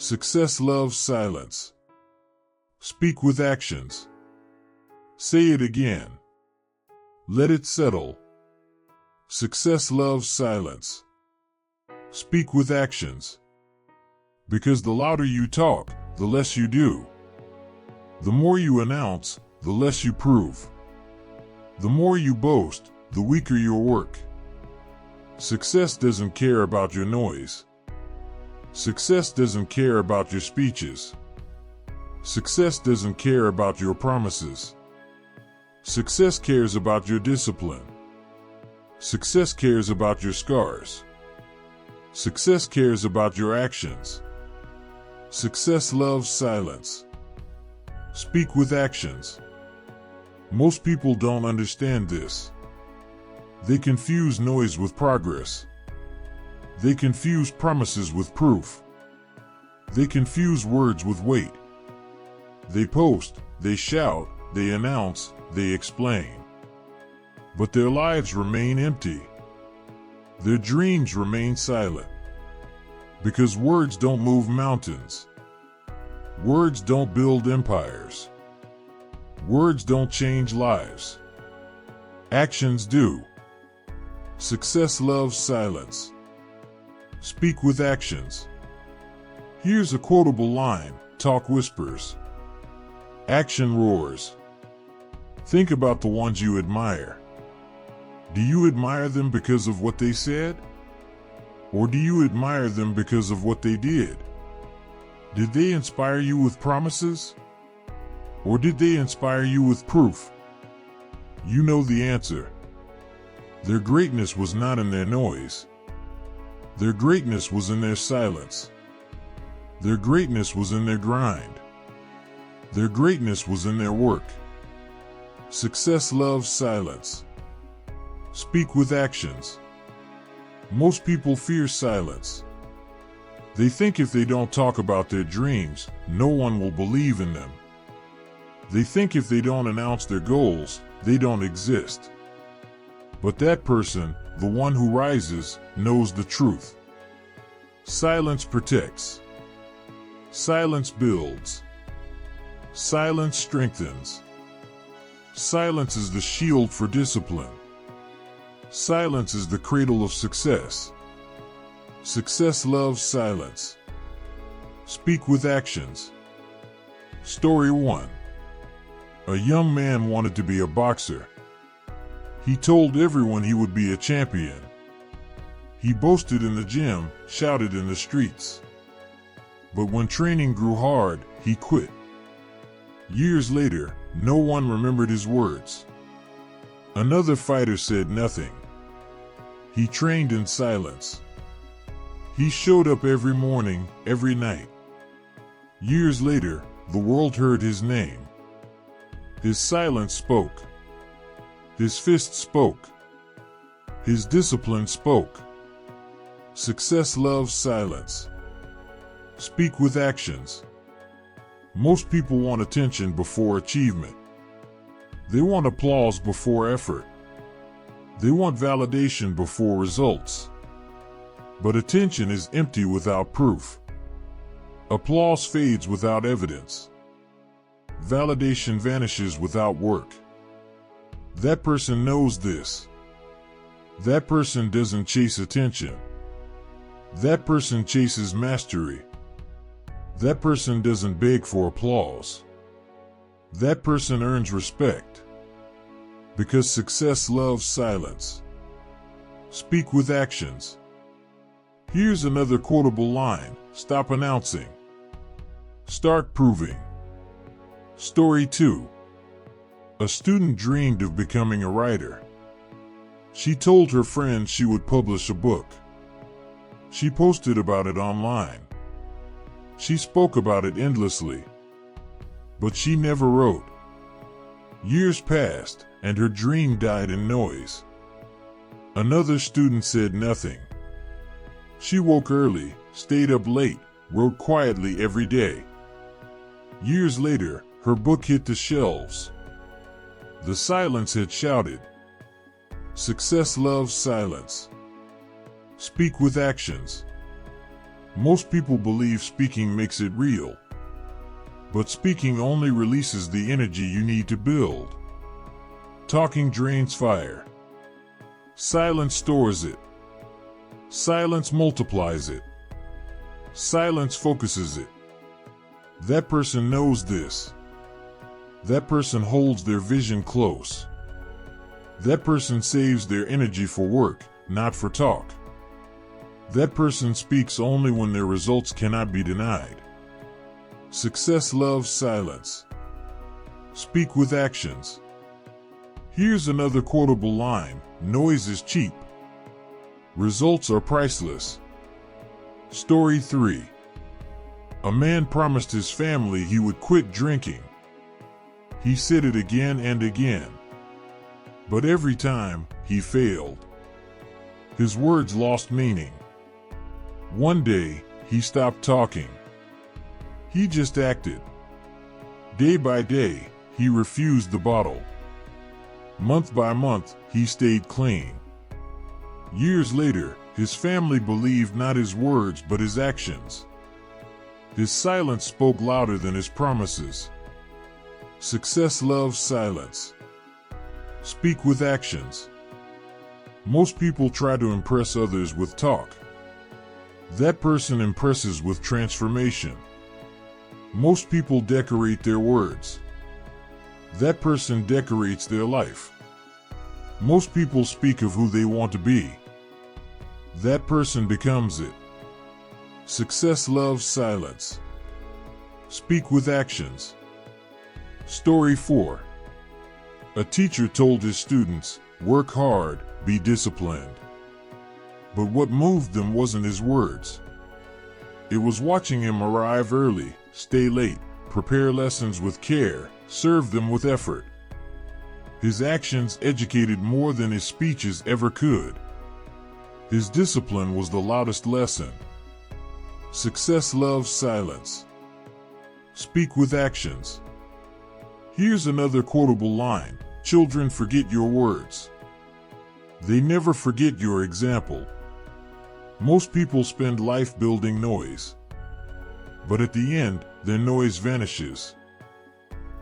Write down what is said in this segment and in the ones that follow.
Success loves silence. Speak with actions. Say it again. Let it settle. Success loves silence. Speak with actions. Because the louder you talk, the less you do. The more you announce, the less you prove. The more you boast, the weaker your work. Success doesn't care about your noise. Success doesn't care about your speeches. Success doesn't care about your promises. Success cares about your discipline. Success cares about your scars. Success cares about your actions. Success loves silence. Speak with actions. Most people don't understand this. They confuse noise with progress. They confuse promises with proof. They confuse words with weight. They post, they shout, they announce, they explain. But their lives remain empty. Their dreams remain silent. Because words don't move mountains. Words don't build empires. Words don't change lives. Actions do. Success loves silence. Speak with actions. Here's a quotable line: talk whispers. Action roars. Think about the ones you admire. Do you admire them because of what they said? Or do you admire them because of what they did? Did they inspire you with promises? Or did they inspire you with proof? You know the answer. Their greatness was not in their noise. Their greatness was in their silence. Their greatness was in their grind. Their greatness was in their work. Success loves silence. Speak with actions. Most people fear silence. They think if they don't talk about their dreams, no one will believe in them. They think if they don't announce their goals, they don't exist. But that person, the one who rises, knows the truth. Silence protects. Silence builds. Silence strengthens. Silence is the shield for discipline. Silence is the cradle of success. Success loves silence. Speak with actions. Story 1. A young man wanted to be a boxer. He told everyone he would be a champion. He boasted in the gym, shouted in the streets. But when training grew hard, he quit. Years later, no one remembered his words. Another fighter said nothing. He trained in silence. He showed up every morning, every night. Years later, the world heard his name. His silence spoke. His fist spoke. His discipline spoke. Success loves silence. Speak with actions. Most people want attention before achievement. They want applause before effort. They want validation before results. But attention is empty without proof. Applause fades without evidence. Validation vanishes without work. That person knows this. That person doesn't chase attention. That person chases mastery. That person doesn't beg for applause. That person earns respect. Because success loves silence. Speak with actions. Here's another quotable line: stop announcing. Start proving. Story 2. A student dreamed of becoming a writer. She told her friends she would publish a book. She posted about it online. She spoke about it endlessly. But she never wrote. Years passed, and her dream died in noise. Another student said nothing. She woke early, stayed up late, wrote quietly every day. Years later, her book hit the shelves. The silence had shouted. Success loves silence. Speak with actions. Most people believe speaking makes it real, but speaking only releases the energy you need to build. Talking drains fire. Silence stores it. Silence multiplies it. Silence focuses it. That person knows this. That person holds their vision close. That person saves their energy for work, not for talk. That person speaks only when their results cannot be denied. Success loves silence. Speak with actions. Here's another quotable line: noise is cheap. Results are priceless. Story 3. A man promised his family he would quit drinking. He said it again and again. But every time, he failed. His words lost meaning. One day, he stopped talking. He just acted. Day by day, he refused the bottle. Month by month, he stayed clean. Years later, his family believed not his words but his actions. His silence spoke louder than his promises. Success loves silence. Speak with actions. Most people try to impress others with talk. That person impresses with transformation. Most people decorate their words. That person decorates their life. Most people speak of who they want to be. That person becomes it. Success loves silence. Speak with actions. Story 4. A teacher told his students, work hard, be disciplined. But what moved them wasn't his words. It was watching him arrive early, stay late, prepare lessons with care, serve them with effort. His actions educated more than his speeches ever could. His discipline was the loudest lesson. Success loves silence. Speak with actions. Here's another quotable line: children forget your words. They never forget your example. Most people spend life building noise. But at the end, their noise vanishes.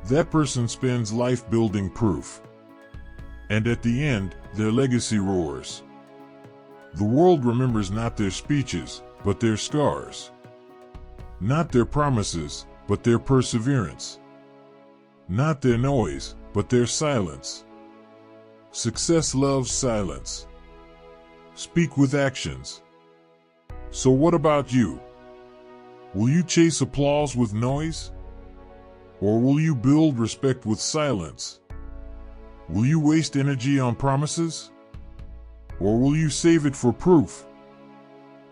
That person spends life building proof. And at the end, their legacy roars. The world remembers not their speeches, but their scars. Not their promises, but their perseverance. Not their noise, but their silence. Success loves silence. Speak with actions. So what about you? Will you chase applause with noise? Or will you build respect with silence? Will you waste energy on promises? Or will you save it for proof?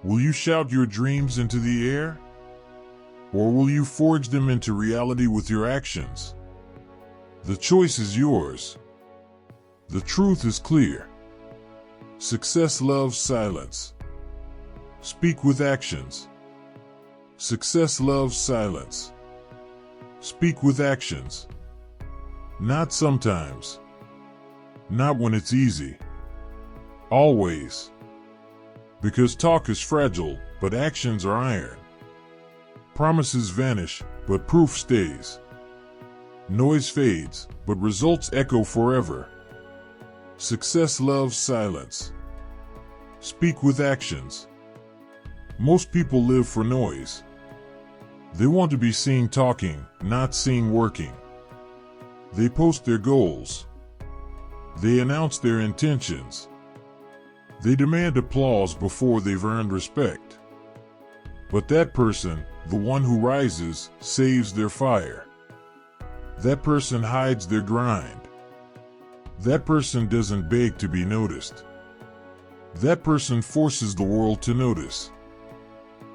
Will you shout your dreams into the air? Or will you forge them into reality with your actions? The choice is yours. The truth is clear. Success loves silence. Speak with actions. Success loves silence. Speak with actions. Not sometimes. Not when it's easy. Always. Because talk is fragile, but actions are iron. Promises vanish, but proof stays. Noise fades, but results echo forever. Success loves silence. Speak with actions. Most people live for noise. They want to be seen talking, not seen working. They post their goals. They announce their intentions. They demand applause before they've earned respect. But that person, the one who rises, saves their fire. That person hides their grind. That person doesn't beg to be noticed. That person forces the world to notice.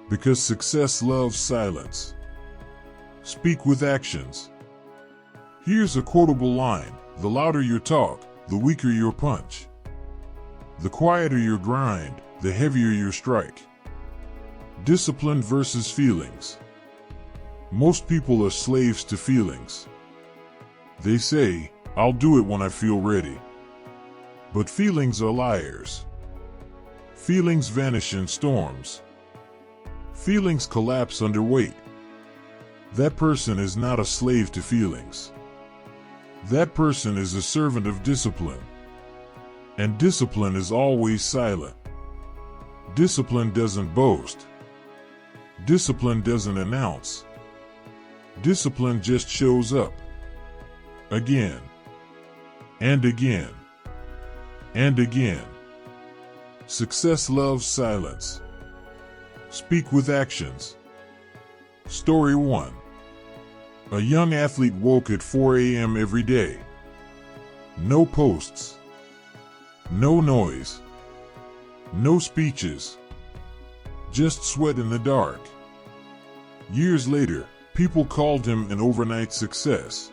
Because success loves silence. Speak with actions. Here's a quotable line: the louder your talk, the weaker your punch. The quieter your grind, the heavier your strike. Discipline versus feelings. Most people are slaves to feelings. They say, I'll do it when I feel ready. But feelings are liars. Feelings vanish in storms. Feelings collapse under weight. That person is not a slave to feelings. That person is a servant of discipline. And discipline is always silent. Discipline doesn't boast. Discipline doesn't announce. Discipline just shows up. Again. And again. And again. Success loves silence. Speak with actions. Story 1. A young athlete woke at 4 a.m. every day. No posts. No noise. No speeches. Just sweat in the dark. Years later, people called him an overnight success.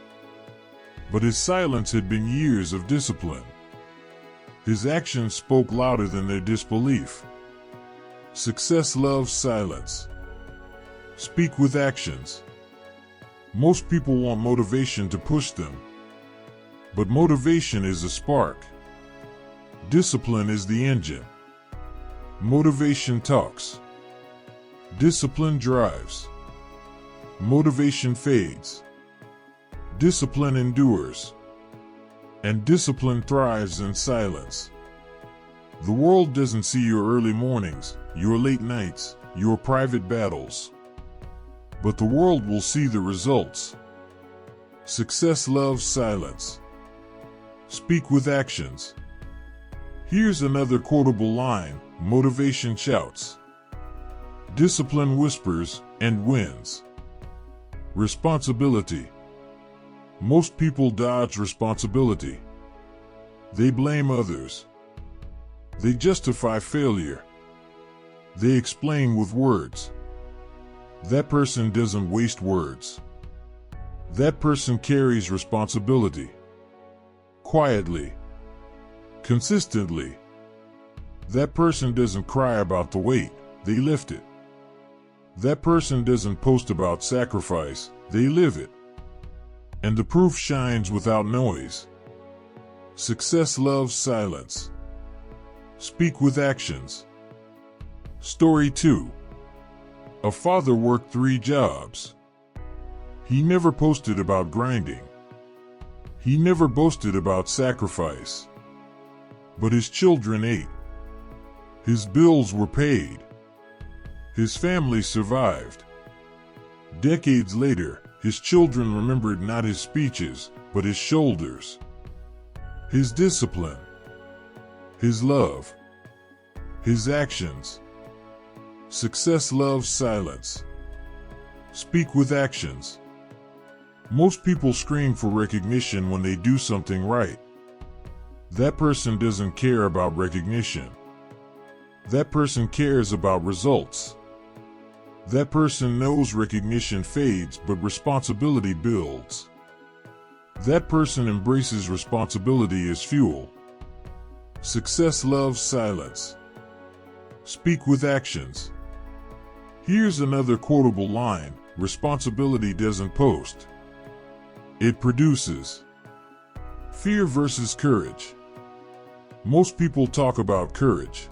But his silence had been years of discipline. His actions spoke louder than their disbelief. Success loves silence. Speak with actions. Most people want motivation to push them. But motivation is a spark. Discipline is the engine. Motivation talks. Discipline drives. Motivation fades. Discipline endures. And discipline thrives in silence. The world doesn't see your early mornings, your late nights, your private battles. But the world will see the results. Success loves silence. Speak with actions. Here's another quotable line: motivation shouts. Discipline whispers and wins. Responsibility. Most people dodge responsibility. They blame others. They justify failure. They explain with words. That person doesn't waste words. That person carries responsibility. Quietly. Consistently. That person doesn't cry about the weight, they lift it. That person doesn't post about sacrifice, they live it. And the proof shines without noise. Success loves silence. Speak with actions. Story 2. A father worked 3 jobs. He never posted about grinding. He never boasted about sacrifice. But his children ate. His bills were paid. His family survived. Decades later, his children remembered not his speeches, but his shoulders. His discipline. His love. His actions. Success loves silence. Speak with actions. Most people scream for recognition when they do something right. That person doesn't care about recognition. That person cares about results. That person knows recognition fades but responsibility builds. That person embraces responsibility as fuel. Success loves silence. Speak with actions. Here's another quotable line: responsibility doesn't post. It produces. Fear versus courage. Most people talk about courage.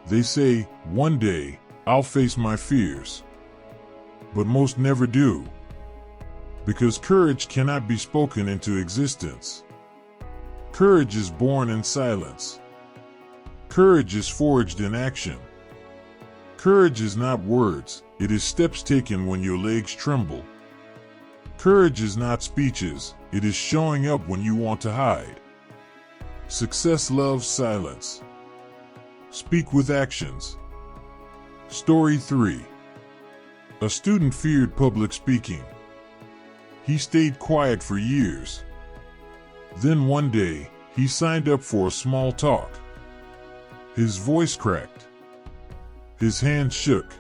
They say, one day, I'll face my fears. But most never do. Because courage cannot be spoken into existence. Courage is born in silence. Courage is forged in action. Courage is not words, it is steps taken when your legs tremble. Courage is not speeches, it is showing up when you want to hide. Success loves silence. Speak with actions. Story 3. A student feared public speaking. He stayed quiet for years. Then one day, he signed up for a small talk. His voice cracked. His hands shook.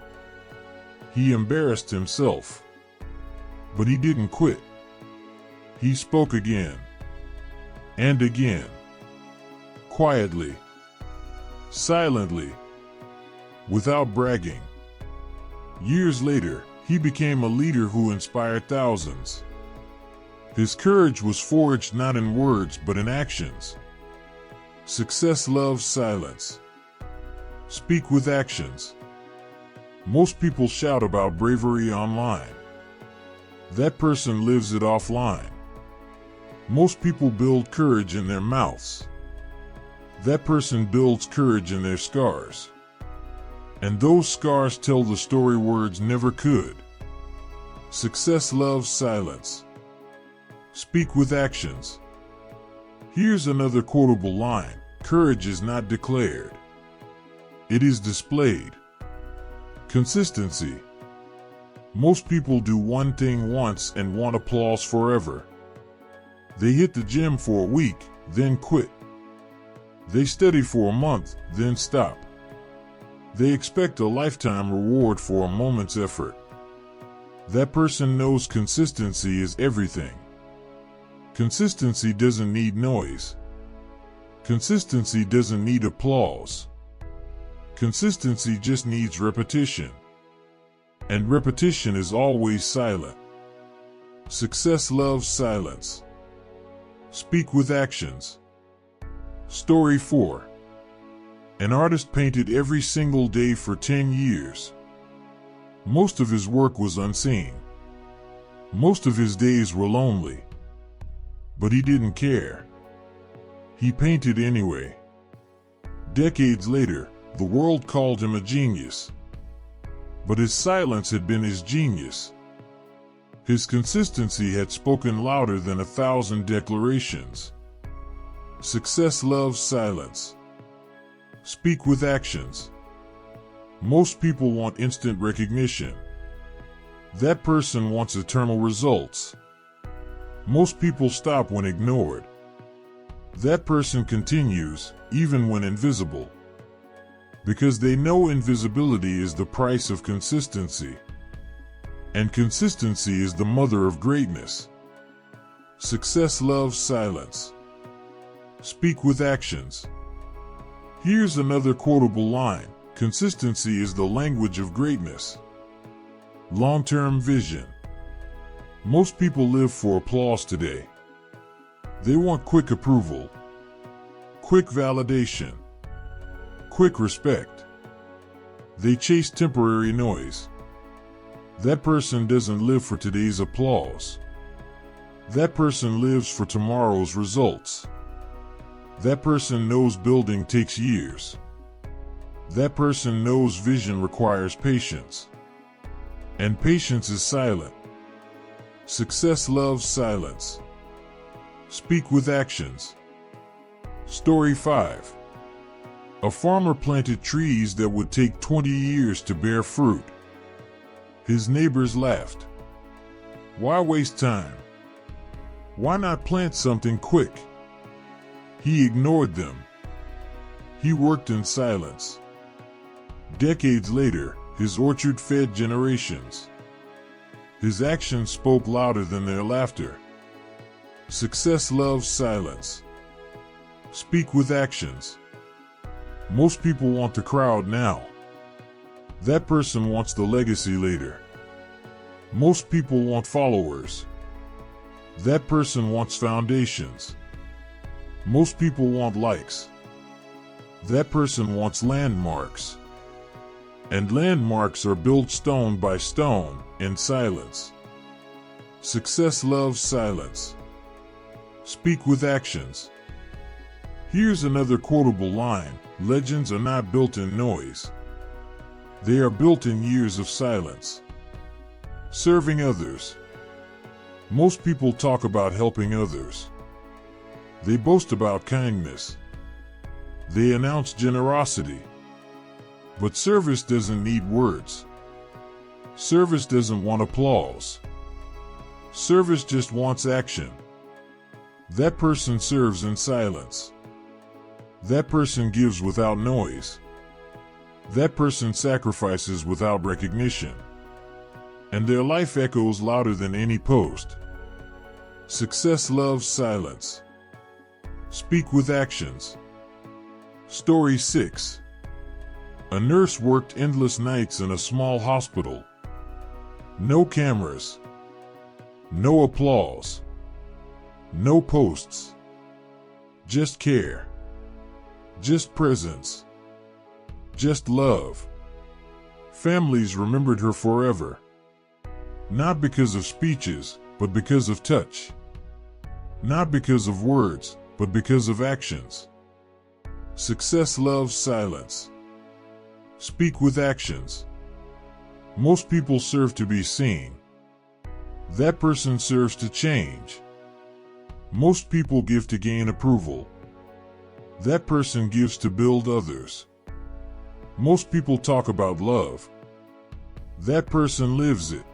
He embarrassed himself. But he didn't quit. He spoke again. And again. Quietly. Silently. Without bragging. Years later, he became a leader who inspired thousands. His courage was forged not in words but in actions. Success loves silence. Speak with actions. Most people shout about bravery online. That person lives it offline. Most people build courage in their mouths. That person builds courage in their scars. And those scars tell the story words never could. Success loves silence. Speak with actions. Here's another quotable line: courage is not declared. It is displayed. Consistency. Most people do one thing once and want applause forever. They hit the gym for a week, then quit. They study for a month, then stop. They expect a lifetime reward for a moment's effort. That person knows consistency is everything. Consistency doesn't need noise. Consistency doesn't need applause. Consistency just needs repetition. And repetition is always silent. Success loves silence. Speak with actions. Story 4. An artist painted every single day for 10 years. Most of his work was unseen. Most of his days were lonely. But he didn't care. He painted anyway. Decades later, the world called him a genius. But his silence had been his genius. His consistency had spoken louder than 1,000 declarations. Success loves silence. Speak with actions. Most people want instant recognition. That person wants eternal results. Most people stop when ignored. That person continues, even when invisible. Because they know invisibility is the price of consistency. And consistency is the mother of greatness. Success loves silence. Speak with actions. Here's another quotable line: consistency is the language of greatness. Long-term vision. Most people live for applause today. They want quick approval, quick validation, quick respect. They chase temporary noise. That person doesn't live for today's applause. That person lives for tomorrow's results. That person knows building takes years. That person knows vision requires patience. And patience is silent. Success loves silence. Speak with actions. Story 5. A farmer planted trees that would take 20 years to bear fruit. His neighbors laughed. Why waste time? Why not plant something quick? He ignored them. He worked in silence. Decades later, his orchard fed generations. His actions spoke louder than their laughter. Success loves silence. Speak with actions. Most people want the crowd now. That person wants the legacy later. Most people want followers. That person wants foundations. Most people want likes. That person wants landmarks. And landmarks are built stone by stone, in silence. Success loves silence. Speak with actions. Here's another quotable line: legends are not built in noise. They are built in years of silence. Serving others. Most people talk about helping others. They boast about kindness. They announce generosity. But service doesn't need words. Service doesn't want applause. Service just wants action. That person serves in silence. That person gives without noise. That person sacrifices without recognition. And their life echoes louder than any post. Success loves silence. Speak with actions. Story 6. A nurse worked endless nights in a small hospital. No cameras. No applause. No posts. Just care. Just presence. Just love. Families remembered her forever. Not because of speeches, but because of touch. Not because of words, but because of actions. Success loves silence. Speak with actions. Most people serve to be seen. That person serves to change. Most people give to gain approval. That person gives to build others. Most people talk about love. That person lives it.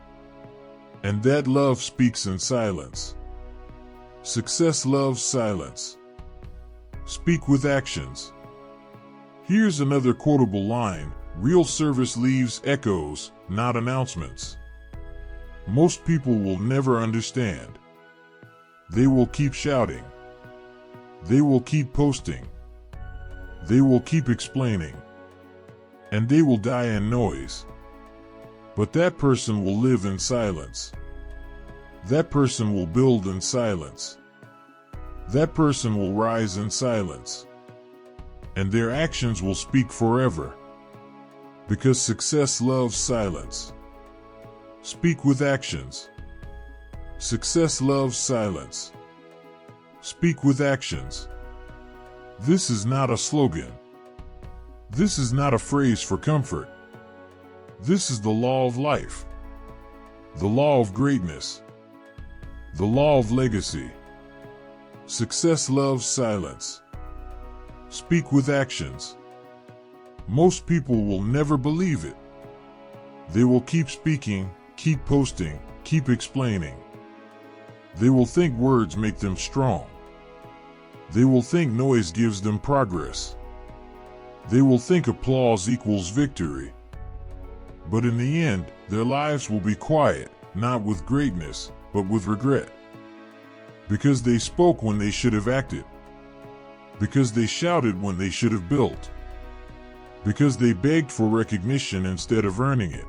And that love speaks in silence. Success loves silence. Speak with actions. Here's another quotable line: real service leaves echoes, not announcements. Most people will never understand. They will keep shouting. They will keep posting. They will keep explaining. And they will die in noise. But that person will live in silence. That person will build in silence. That person will rise in silence. And their actions will speak forever. Because success loves silence. Speak with actions. Success loves silence. Speak with actions. This is not a slogan. This is not a phrase for comfort. This is the law of life. The law of greatness. The law of legacy. Success loves silence. Speak with actions. Most people will never believe it. They will keep speaking, keep posting, keep explaining. They will think words make them strong. They will think noise gives them progress. They will think applause equals victory. But in the end, their lives will be quiet, not with greatness, but with regret. Because they spoke when they should have acted. Because they shouted when they should have built. Because they begged for recognition instead of earning it.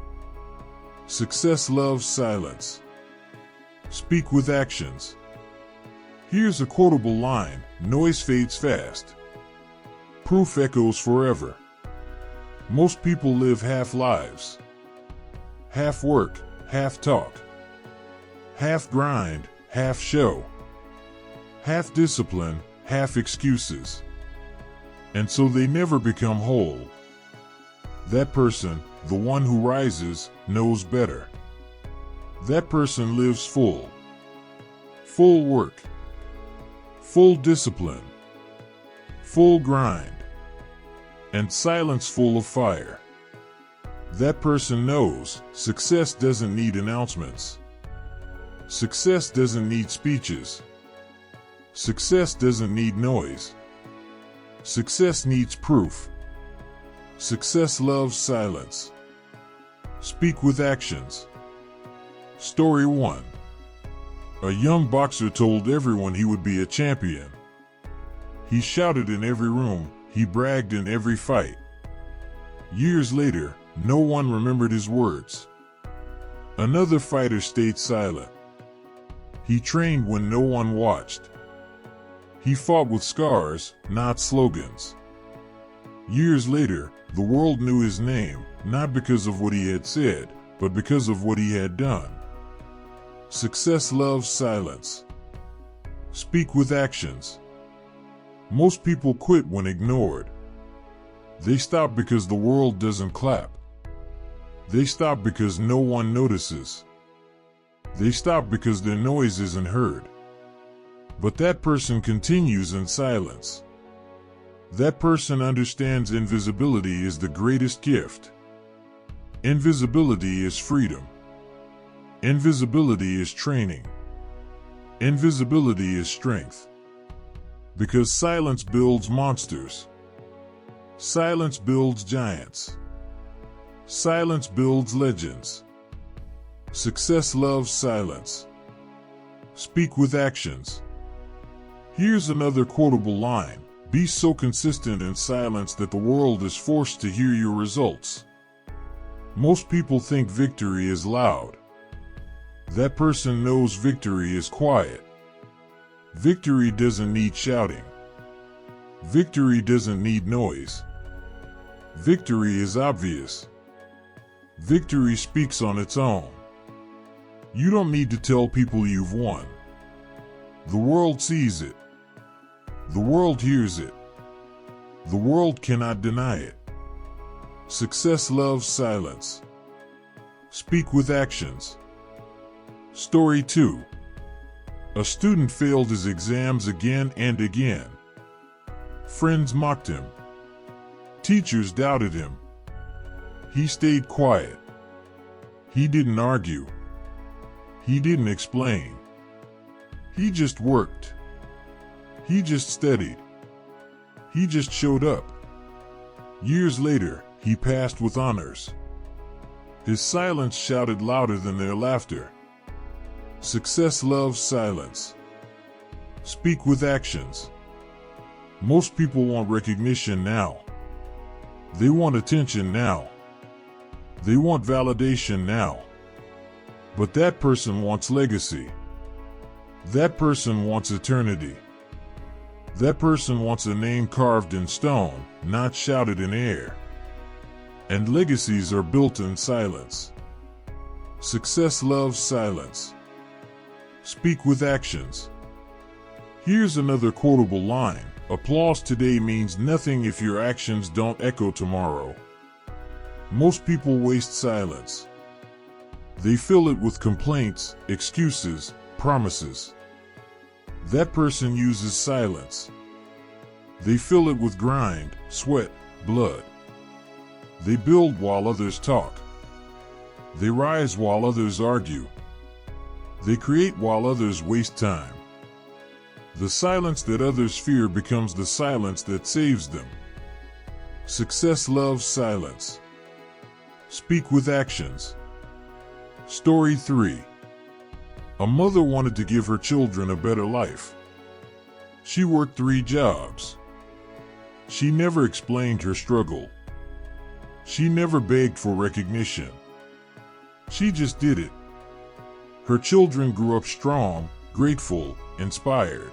Success loves silence. Speak with actions. Here's a quotable line: noise fades fast. Proof echoes forever. Most people live half lives. Half work, half talk. Half grind, half show. Half discipline, half excuses. And so they never become whole. That person, the one who rises, knows better. That person lives full. Full work. Full discipline. Full grind. And silence full of fire. That person knows success doesn't need announcements. Success doesn't need speeches. Success doesn't need noise. Success needs proof. Success loves silence. Speak with actions. Story 1. A young boxer told everyone he would be a champion. He shouted in every room, he bragged in every fight. Years later, no one remembered his words. Another fighter stayed silent. He trained when no one watched. He fought with scars, not slogans. Years later, the world knew his name, not because of what he had said, but because of what he had done. Success loves silence. Speak with actions. Most people quit when ignored. They stop because the world doesn't clap. They stop because no one notices. They stop because their noise isn't heard. But that person continues in silence. That person understands invisibility is the greatest gift. Invisibility is freedom. Invisibility is training. Invisibility is strength. Because silence builds monsters. Silence builds giants. Silence builds legends. Success loves silence. Speak with actions. Here's another quotable line: be so consistent in silence that the world is forced to hear your results. Most people think victory is loud. That person knows victory is quiet. Victory doesn't need shouting. Victory doesn't need noise. Victory is obvious. Victory speaks on its own. You don't need to tell people you've won. The world sees it. The world hears it. The world cannot deny it. Success loves silence. Speak with actions. Story 2. A student failed his exams again and again. Friends mocked him. Teachers doubted him. He stayed quiet. He didn't argue. He didn't explain. He just worked. He just studied. He just showed up. Years later, he passed with honors. His silence shouted louder than their laughter. Success loves silence. Speak with actions. Most people want recognition now. They want attention now. They want validation now. But that person wants legacy. That person wants eternity. That person wants a name carved in stone, not shouted in air. And legacies are built in silence. Success loves silence. Speak with actions. Here's another quotable line. Applause today means nothing if your actions don't echo tomorrow. Most people waste silence. They fill it with complaints, excuses, promises. That person uses silence. They fill it with grind, sweat, blood. They build while others talk. They rise while others argue. They create while others waste time. The silence that others fear becomes the silence that saves them. Success loves silence. Speak with actions. Story 3. A mother wanted to give her children a better life. She worked 3 jobs. She never explained her struggle. She never begged for recognition. She just did it. Her children grew up strong, grateful, inspired.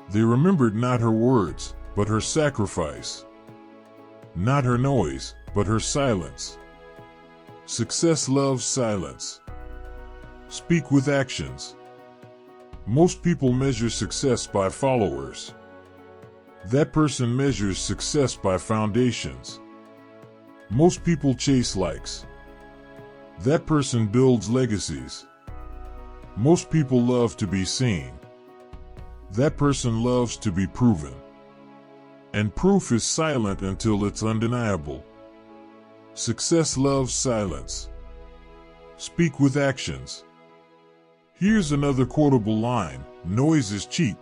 They remembered not her words, but her sacrifice. Not her noise, but her silence. Success loves silence. Speak with actions. Most people measure success by followers. That person measures success by foundations. Most people chase likes. That person builds legacies. Most people love to be seen. That person loves to be proven. And proof is silent until it's undeniable. Success loves silence. Speak with actions. Here's another quotable line. Noise is cheap.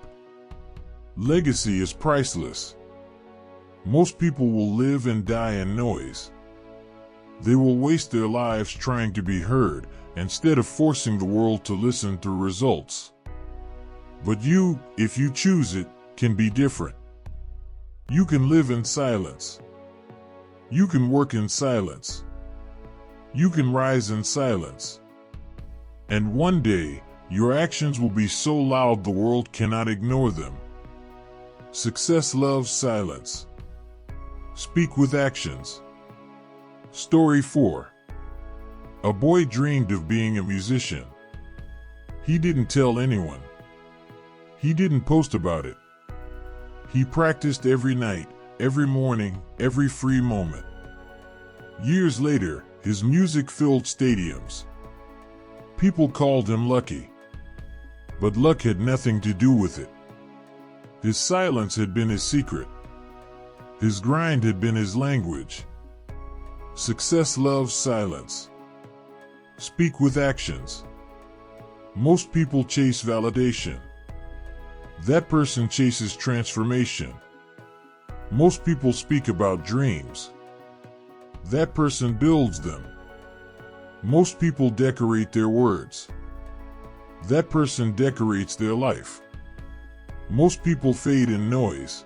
Legacy is priceless. Most people will live and die in noise. They will waste their lives trying to be heard instead of forcing the world to listen through results. But you, if you choose it, can be different. You can live in silence. You can work in silence. You can rise in silence. And one day, your actions will be so loud the world cannot ignore them. Success loves silence. Speak with actions. Story 4. A boy dreamed of being a musician. He didn't tell anyone. He didn't post about it. He practiced every night, every morning, every free moment. Years later, his music filled stadiums. People called him lucky. But luck had nothing to do with it. His silence had been his secret. His grind had been his language. Success loves silence. Speak with actions. Most people chase validation. That person chases transformation. Most people speak about dreams. That person builds them. Most people decorate their words. That person decorates their life. Most people fade in noise.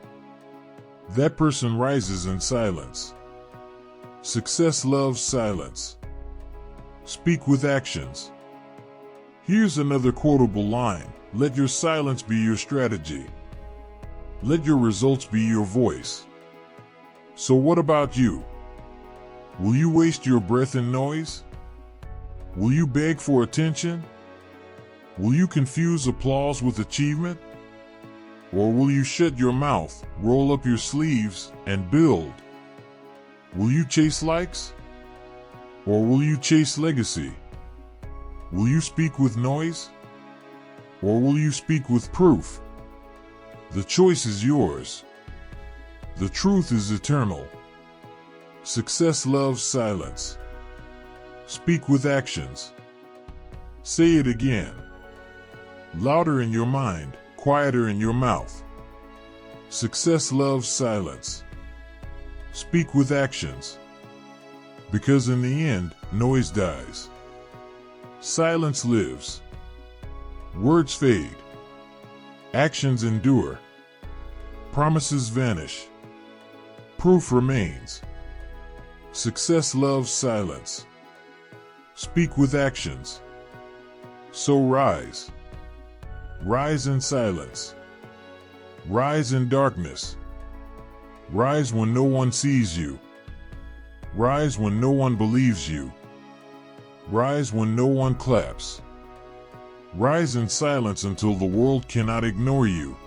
That person rises in silence. Success loves silence. Speak with actions. Here's another quotable line. Let your silence be your strategy. Let your results be your voice. So what about you? Will you waste your breath in noise? Will you beg for attention? Will you confuse applause with achievement? Or will you shut your mouth, roll up your sleeves, and build? Will you chase likes? Or will you chase legacy? Will you speak with noise? Or will you speak with proof? The choice is yours. The truth is eternal. Success loves silence. Speak with actions. Say it again. Louder in your mind, quieter in your mouth. Success loves silence. Speak with actions. Because in the end, noise dies. Silence lives. Words fade. Actions endure. Promises vanish. Proof remains. Success loves silence. Speak with actions. So rise. Rise in silence. Rise in darkness. Rise when no one sees you. Rise when no one believes you. Rise when no one claps. Rise in silence until the world cannot ignore you.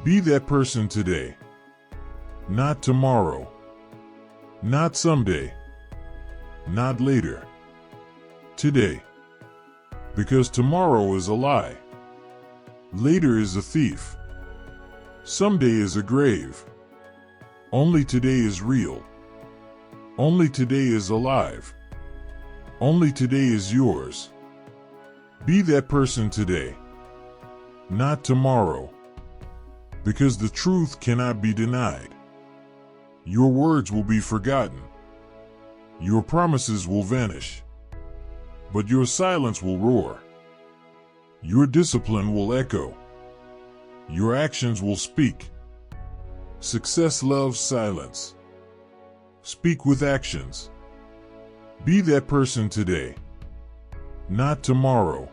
Be that person today. Not tomorrow. Not someday. Not later. Today. Because tomorrow is a lie. Later is a thief. Someday is a grave. Only today is real. Only today is alive. Only today is yours. Be that person today. Not tomorrow. Because the truth cannot be denied. Your words will be forgotten. Your promises will vanish. But your silence will roar. Your discipline will echo. Your actions will speak. Success loves silence. Speak with actions. Be that person today. Not tomorrow.